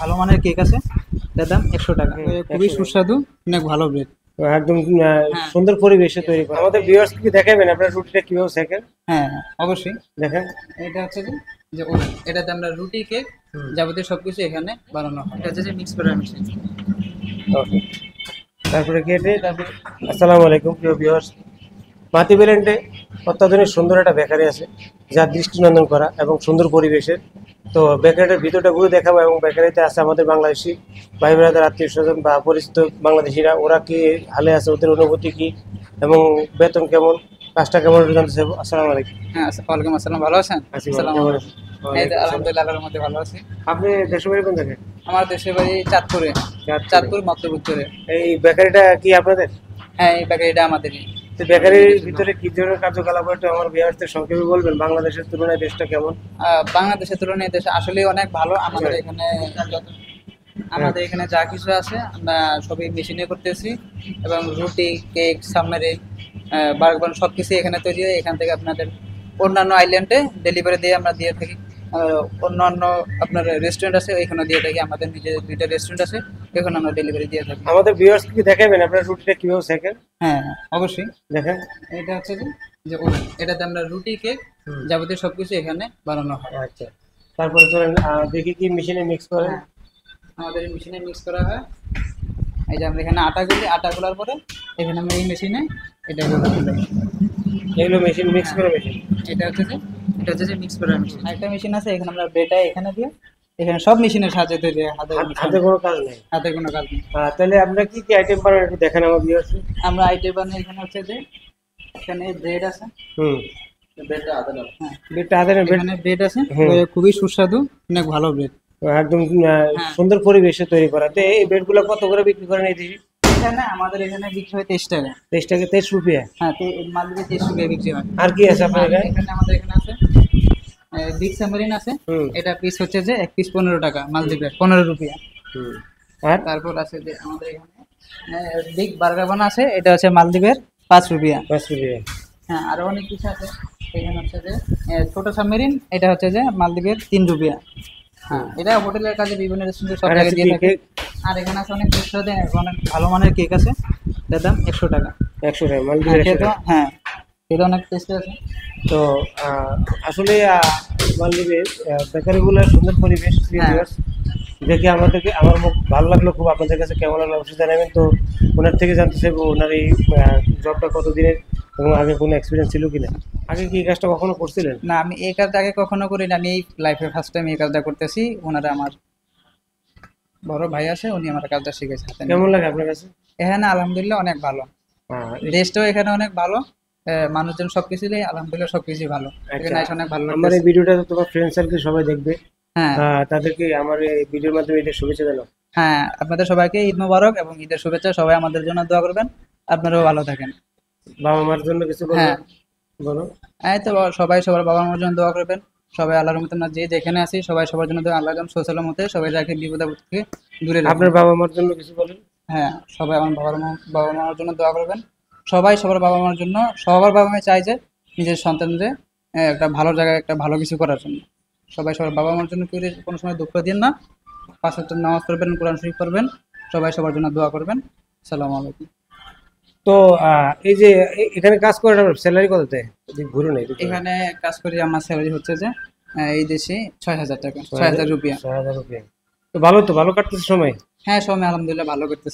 ভালো মানের কেক আছে, এটার দাম 100 টাকা। খুবই সুস্বাদু, অনেক ভালো ব্রেড। একদম সুন্দর পরিবেশে তৈরি করা। আমাদের ভিউয়ার্স কি দেখাবেন আপনার রুটিটা কিভাবে শেখেন? হ্যাঁ, অবশ্যই। দেখেন। এটা হচ্ছে যে ওভেন, এটাতে আমরা রুটি, কেক, যাবতীয় সবকিছু এখানে বানানো হয়। এটা হচ্ছে যে মিক্স করার মেশিন। ওকে, তারপরে কেটে তারপরে আসসালামু আলাইকুম প্রিয় ভিউয়ার্স। মাতি ব্র্যান্ডে অত্যাধুনিক সুন্দর একটা বেকারি আছে, যা দৃষ্টিনন্দন করা এবং সুন্দর পরিবেশের। তো বেকারিটার ভিতরটা ঘুরে দেখাবো, এবং বেকারিতে আছে আমাদের বাংলাদেশি ভাই ব্রাদার, আত্মীয় স্বজন বা পরিচিত বাংলাদেশিরা। ওরা কি হালে আছে, ওদের অনুভূতি কি এবং বেতন কেমন, কাজটা কেমন, একটু জানতে চাইবো। আসসালামু আলাইকুম। হ্যাঁ, ওয়ালাইকুম আসসালাম। ভালো আছেন? আছি ভালো, আসসালামু কেমন আলাইকুম। আছেন? এই তো ওয়ালাইকুম আসসালাম। আলহামদুলিল্লাহ, আল্লাহর মধ্যে ভালো আছি। আপনি দেশের বাড়ি কোন জায়গায়? আমার দেশের বাড়ি চাঁদপুরে। চাঁদপুর মতলব উত্তরে। এই বেকারিটা কি আপনাদের? হ্যাঁ, এই বেকারিটা আমাদেরই। তো বেকারির ভিতরে কি ধরনের কার্যকলাপ হয়, একটু আমার ভিউয়ারদের সংক্ষেপে বলবেন? বাংলাদেশের তুলনায় দেশটা কেমন? বাংলাদেশের তুলনায় দেশে আসলে অনেক ভালো। আমাদের এখানে যা কিছু আছে আমরা সবই মেশিনে করতেছি, এবং রুটি, কেক, সাবমেরিন, বার্গার সবকিছু এখানে তৈরি হয়। এখান থেকে আপনাদের অন্যান্য আইল্যান্ডে ডেলিভারি দিয়ে আমরা দিয়ে থাকি। অন্যান্য আপনার রেস্টুরেন্ট আছে, ওইখানে দিয়ে থাকি। আমাদের নিজের 2টা রেস্টুরেন্ট আছে, এখানে আমরা ডেলিভারি দিয়ে থাকি। আমাদের ভিউয়ার্স কি দেখাবেন আপনার রুটিটা কিভাবে শেখেন? হ্যাঁ, অবশ্যই। দেখেন। এটা হচ্ছে যে ওভেন, এটাতে আমরা রুটি, কেক, যাবতীয় সবকিছু এখানে বানানো হয়। আচ্ছা, তারপরে চলেন দেখি কি মেশিনে মিক্স করেন। হ্যাঁ, আমাদের মেশিনে মিক্স করা হয়। এই যে আমরা এখানে আটা গোলার পরে এখানে আমরা এই মেশিনে এটা করে দিলাম। এগুলো মেশিন মিক্স করে মেশিন। এটা হচ্ছে যে মিক্স করার মেশিন। আরেকটা মেশিন আছে, এখানে আমরা ব্রেডটা এখানে দিয়ে, এখানে সব মেশিনের সাহায্যে তৈরি হয়। হাতে কোনো কাজ নেই। হাতে কোনো কাজ নেই। তাহলে আপনারা কি কি আইটেম পারেন একটু দেখেন আমার ভিউয়ার্স। আমরা আইটেম বানাই। এখানে হচ্ছে যে এখানে ব্রেড আছে। হুম। ব্রেডটা হাতে দাও। হ্যাঁ, ব্রেডটা হাতে নেন। এখানে ব্রেড আছে, খুবই সুস্বাদু, অনেক ভালো ব্রেড। একদম সুন্দর পরিবেশে তৈরি করা। তো এই ব্রেডগুলো কত করে বিক্রি করেন এই দেশে? আমাদের এখানে বিক্রি হয় 23 টাকা। 23 টাকা, 23 রুপিয়া। হ্যাঁ, মালদা 23 টাকা বিক্রি হয়। আর কি আছে আপনার এখানে? আমাদের এখানে আছে বিগ সাবমেরিন আছে। এটা পিস হচ্ছে যে এক পিস 15 টাকা, মালদ্বীপের 15 রুপিয়া। আর তারপর আছে যে আমাদের এখানে বিগ বার্গার বান আছে, এটা হচ্ছে মালদ্বীপের 5 রুপিয়া। 5 রুপিয়া। হ্যাঁ, আরো অনেক কিছু আছে। এখানে হচ্ছে যে ছোট সাবমেরিন, এটা হচ্ছে যে মালদ্বীপের 3 রুপিয়া। হ্যাঁ, এটা হোটেলের কাজে বিভিন্ন রেস্টুরেন্টে সব জায়গায় দিয়ে থাকে। আর এখানে আছে অনেক সুস্বাদু, অনেক ভালো মানের কেক আছে, এটার দাম 100 টাকা। 100 টাকা মালদ্বীপের 100 টাকা। হ্যাঁ, এটা অনেক টেস্টি আছে। তো আসলে মালদ্বীপের বেকারিগুলোর সুন্দর পরিবেশ দেখে আমাদেরকে আমার মুখ ভালো লাগলো খুব। আপনাদের কাছে কেমন লাগলো অবশ্যই জানাবেন। তো ওনার থেকে জানতে চাইবো ওনার এই জবটা কতদিনের এবং আগে কোনো এক্সপিরিয়েন্স ছিল কিনা। আগে কি এই কাজটা কখনো করছিলেন? না, আমি এই কাজটা আগে কখনো করি না। আমি এই লাইফে ফার্স্ট টাইম এই কাজটা করতেছি। ওনারা আমার বড় ভাই আছে, উনি আমার কাজটা শিখেছে। কেমন লাগে আপনার কাছে? এখানে আলহামদুলিল্লাহ অনেক ভালো। দেশটাও এখানে অনেক ভালো। মানুষজন সবকিছু দিয়ে আলহামদুলিল্লাহ সবকিছু ভালো। এখানে এসে অনেক ভালো আমার এই ভিডিওটা তো তোমার ফ্রেন্ড সার্কেল সবাই দেখবে। হ্যাঁ, তাদেরকে আমার এই ভিডিওর মাধ্যমে ঈদের শুভেচ্ছা জানাও। হ্যাঁ, আপনাদের সবাইকে ঈদ মোবারক এবং ঈদের শুভেচ্ছা। সবাই আমাদের জন্য দোয়া করবেন। আপনারাও ভালো থাকেন। বাবা মার জন্য কিছু বলবেন? হ্যাঁ, বলো। এই তো সবাই সবার বাবা মার জন্য দোয়া করবেন। সবাই আল্লাহর রহমতে আমরা যে যেখানে আছি সবাই সবার জন্য দোয়া। আল্লাহ যেন সুসালাম মতে সবাই রাখে, বিপদ আপদ থেকে দূরে রাখেন। আপনার বাবা মার জন্য কিছু বলেন। হ্যাঁ, সবাই আমার বাবা মার জন্য দোয়া করবেন। সবাই সবার বাবা মার জন্য, সবার বাবা মা চাই যে নিজের সন্তানদের একটা ভালো জায়গায় একটা ভালো কিছু করার জন্য। সবাই সবার বাবা মার জন্য কেউ কোনো সময় দুঃখ দিন না। 5 ওয়াক্ত নামাজ পড়বেন, কোরআন শরীফ পড়বেন। সবাই সবার জন্য দোয়া করবেন। আসসালামু আলাইকুম। তো এই যে এখানে কাজ করেন, আপনার স্যালারি কত দেয়? ঘুরুন। এখানে কাজ করি, আমার স্যালারি হচ্ছে যে এই দেশে 6,000 টাকা, 6,000 রুপিয়া। 6,000 রুপিয়া। তো ভালো, তো ভালো কাটতেছে সময়। হ্যাঁ, সময় আলহামদুলিল্লাহ ভালো করতেছে।